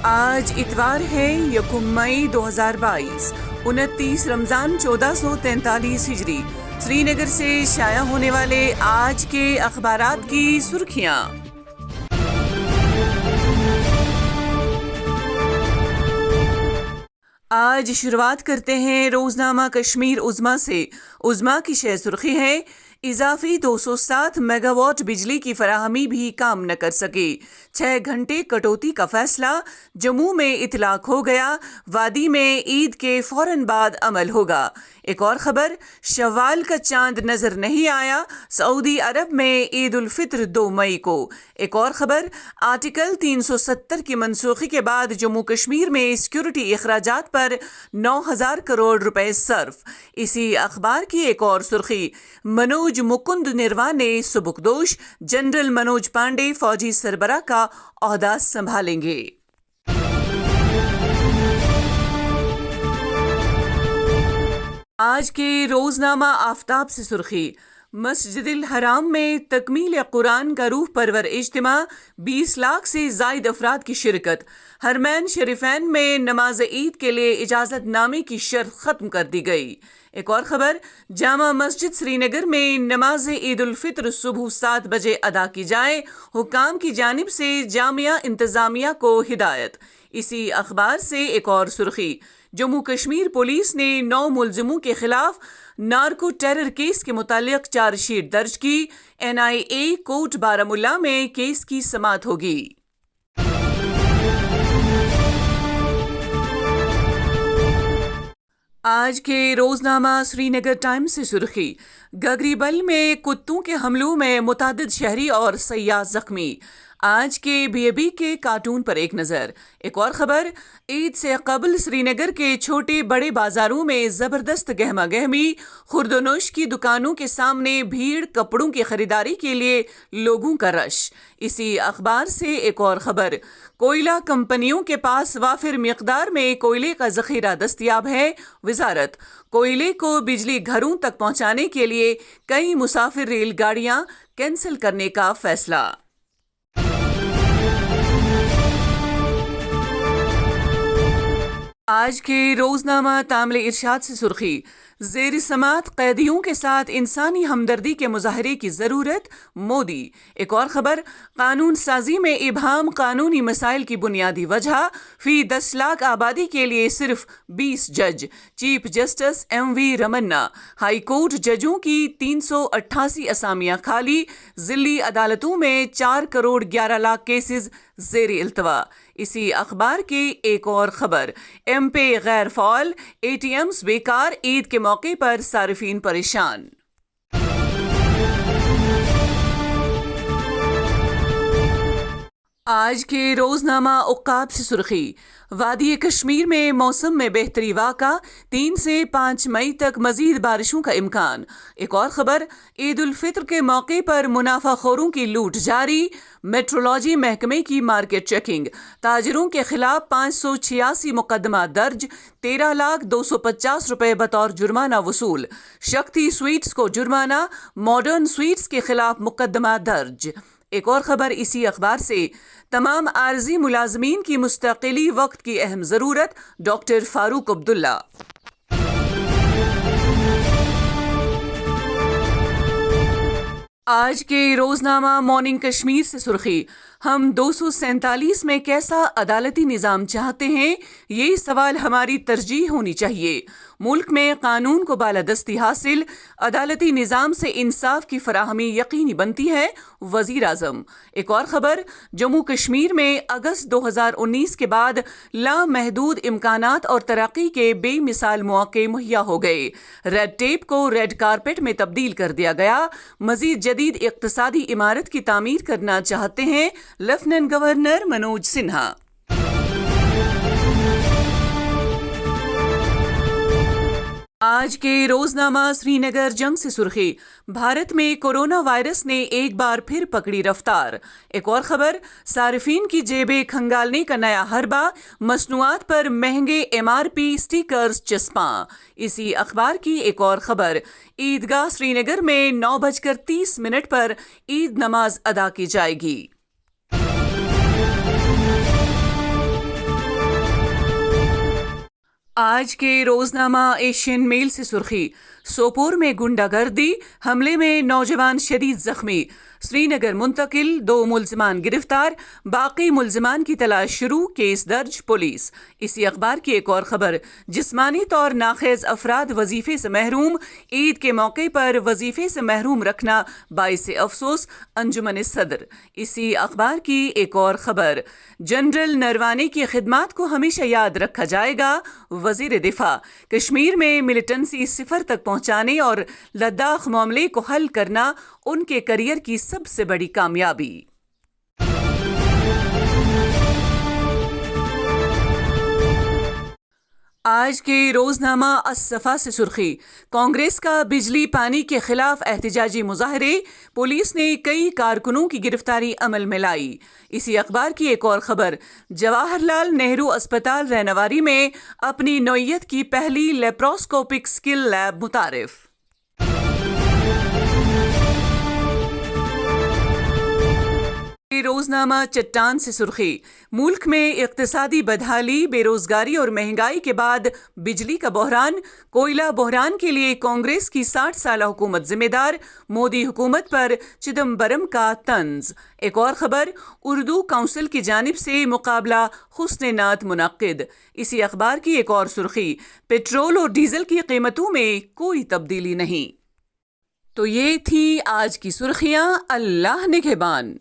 آج اتوار ہے 1 مئی 2022، 29 رمضان 1443 ہجری۔ سری نگر سے شائع ہونے والے آج کے اخبارات کی سرخیاں۔ آج شروعات کرتے ہیں روزنامہ کشمیر عظمیٰ سے۔ عظمیٰ کی شہ سرخی ہے: اضافی 207 میگا واٹ بجلی کی فراہمی بھی کام نہ کر سکے، 6 گھنٹے کٹوتی کا فیصلہ جموں میں اطلاق ہو گیا، وادی میں عید کے فوراً بعد عمل ہوگا۔ ایک اور خبر: شوال کا چاند نظر نہیں آیا، سعودی عرب میں عید الفطر 2 مئی کو۔ ایک اور خبر: آرٹیکل 370 کی منسوخی کے بعد جموں کشمیر میں سیکورٹی اخراجات پر 9,000 کروڑ روپے صرف۔ اسی اخبار کی ایک اور سرخی: منوج مکند نروا نے سبکدوش، جنرل منوج پانڈے فوجی سربراہ کا عہدہ سنبھالیں گے۔ آج کے روزنامہ آفتاب سے سرخی: مسجد الحرام میں تکمیل قرآن کا روح پرور اجتماع، 20 لاکھ سے زائد افراد کی شرکت۔ حرمین شریفین میں نماز عید کے لیے اجازت نامے کی شرط ختم کر دی گئی۔ ایک اور خبر: جامع مسجد سری نگر میں نماز عید الفطر صبح 7 بجے ادا کی جائے، حکام کی جانب سے جامعہ انتظامیہ کو ہدایت۔ اسی اخبار سے ایک اور سرخی: جموں کشمیر پولیس نے 9 ملزموں کے خلاف نارکو ٹیرر کیس کے متعلق چارج شیٹ درج کی، NIA کوٹ بارہمولہ میں کیس کی سماعت ہوگی۔ آج کے روزنامہ سری نگر ٹائمز سے سرخی: گگریبل میں کتوں کے حملوں میں متعدد شہری اور سیاح زخمی۔ آج کے BAB کے کارٹون پر ایک نظر۔ ایک اور خبر: عید سے قبل سری نگر کے چھوٹے بڑے بازاروں میں زبردست گہما گہمی، خوردونوش کی دکانوں کے سامنے بھیڑ، کپڑوں کی خریداری کے لیے لوگوں کا رش۔ اسی اخبار سے ایک اور خبر: کوئلہ کمپنیوں کے پاس وافر مقدار میں کوئلے کا ذخیرہ دستیاب ہے، وزارت۔ کوئلے کو بجلی گھروں تک پہنچانے کے لیے کئی مسافر ریل گاڑیاں کینسل کرنے کا فیصلہ۔ آج کے روزنامہ تامل ارشاد سے سرخی: زیر سماعت قیدیوں کے ساتھ انسانی ہمدردی کے مظاہرے کی ضرورت، مودی۔ ایک اور خبر: قانون سازی میں ابہام قانونی مسائل کی بنیادی وجہ، فی 10 لاکھ آبادی کے لیے صرف 20 جج، chief justice MV Ramana. High court ججوں کی 388 اسامیاں خالی، ضلعی عدالتوں میں 4 کروڑ 11 لاکھ کیسز زیر التوا۔ اسی اخبار کی ایک اور خبر: ایم پے غیر فعال، ATMs بیکار، عید کے موقع پر صارفین پریشان۔ آج کے روزنامہ عقاب سے سرخی: وادی کشمیر میں موسم میں بہتری واقع، 3 سے 5 مئی تک مزید بارشوں کا امکان۔ ایک اور خبر: عید الفطر کے موقع پر منافع خوروں کی لوٹ جاری، میٹرولوجی محکمے کی مارکیٹ چیکنگ، تاجروں کے خلاف 586 مقدمات درج، 13,250,000 روپے بطور جرمانہ وصول۔ شکتی سویٹس کو جرمانہ، ماڈرن سویٹس کے خلاف مقدمات درج۔ ایک اور خبر اسی اخبار سے: تمام عارضی ملازمین کی مستقلی وقت کی اہم ضرورت، ڈاکٹر فاروق عبداللہ۔ آج کے روزنامہ مارننگ کشمیر سے سرخی: ہم 247 میں کیسا عدالتی نظام چاہتے ہیں، یہ سوال ہماری ترجیح ہونی چاہیے۔ ملک میں قانون کو بالادستی حاصل، عدالتی نظام سے انصاف کی فراہمی یقینی بنتی ہے، وزیر اعظم۔ ایک اور خبر: جموں کشمیر میں اگست 2019 کے بعد لامحدود امکانات اور ترقی کے بے مثال مواقع مہیا ہو گئے، ریڈ ٹیپ کو ریڈ کارپٹ میں تبدیل کر دیا گیا، مزید جدید اقتصادی عمارت کی تعمیر کرنا چاہتے ہیں لیفٹیننٹ گورنر منوج سنہا۔ آج کے روزنامہ سری نگر جنگ سے سرخی: بھارت میں کورونا وائرس نے ایک بار پھر پکڑی رفتار۔ ایک اور خبر: صارفین کی جیبیں کھنگالنے کا نیا حربہ، مصنوعات پر مہنگے MRP سٹیکرز چسپاں۔ اسی اخبار کی ایک اور خبر: عیدگاہ سری نگر میں 9:30 پر عید نماز ادا کی جائے گی۔ آج کے روزنامہ ایشین میل سے سرخی، سوپور میں گنڈا گردی، حملے میں نوجوان شدید زخمی، سری نگر منتقل، 2 ملزمان گرفتار، باقی ملزمان کی تلاش شروع، کیس درج پولیس۔ اسی اخبار کی ایک اور خبر، جسمانی طور ناخیز افراد وظیفے سے محروم، عید کے موقع پر وظیفے سے محروم رکھنا باعث افسوس، انجمن صدر۔ اسی اخبار کی ایک اور خبر، جنرل نروانے کی خدمات کو ہمیشہ یاد رکھا جائے گا، وزیر دفاع۔ کشمیر میں ملیٹنسی صفر تک پہنچانے اور لداخ معاملے کو حل کرنا ان کے کیریئر کی سب سے بڑی کامیابی۔ آج کے روزنامہ الصفا سے سرخی، کانگریس کا بجلی پانی کے خلاف احتجاجی مظاہرے، پولیس نے کئی کارکنوں کی گرفتاری عمل میں لائی۔ اسی اخبار کی ایک اور خبر، جواہر لال نہرو اسپتال رہنواری میں اپنی نوعیت کی پہلی لیپروسکوپک سکل لیب متعارف۔ روزنامہ چٹان سے سرخی، ملک میں اقتصادی بدحالی، بے روزگاری اور مہنگائی کے بعد بجلی کا بحران، کوئلہ بحران کے لیے کانگریس کی 60 سالہ حکومت ذمہ دار، مودی حکومت پر چدمبرم کا طنز۔ ایک اور خبر، اردو کونسل کی جانب سے مقابلہ حسن نعت منعقد۔ اسی اخبار کی ایک اور سرخی، پیٹرول اور ڈیزل کی قیمتوں میں کوئی تبدیلی نہیں۔ تو یہ تھی آج کی سرخیاں، اللہ نگہبان۔